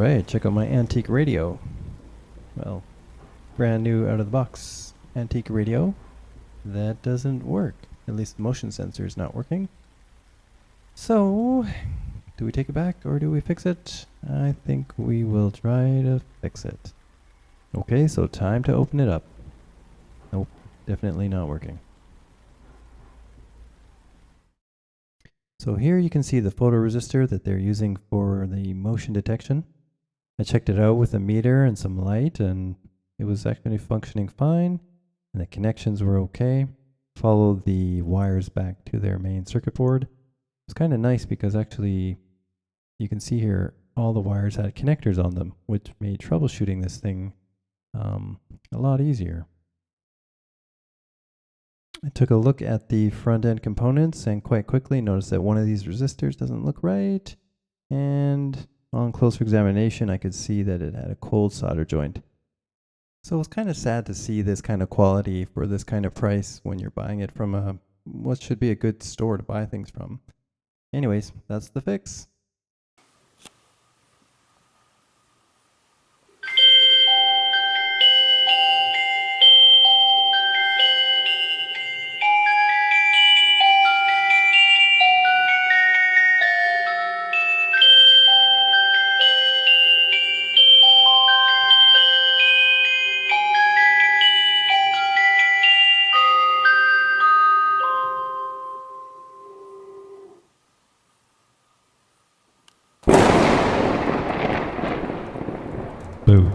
Alright, check out my antique radio. Well, brand new out of the box antique radio. That doesn't work. At least the motion sensor is not working. So, do we take it back or do we fix it? I think we will try to fix it. Okay, so time to open it up. Nope, definitely not working. So here you can see the photoresistor that they're using for the motion detection. I checked it out with a meter and some light, and it was actually functioning fine, and the connections were okay. Followed the wires back to their main circuit board. It's kind of nice because actually you can see here all the wires had connectors on them, which made troubleshooting this thing a lot easier. I took a look at the front end components and quite quickly noticed that one of these resistors doesn't look right, and on closer examination I could see that it had a cold solder joint. So it's kind of sad to see this kind of quality for this kind of price when you're buying it from what should be a good store to buy things from. Anyways, that's the fix. Boo.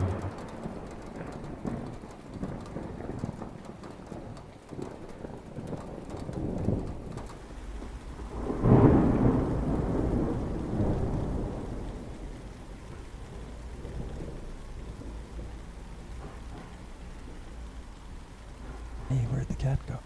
Hey, where'd the cat go?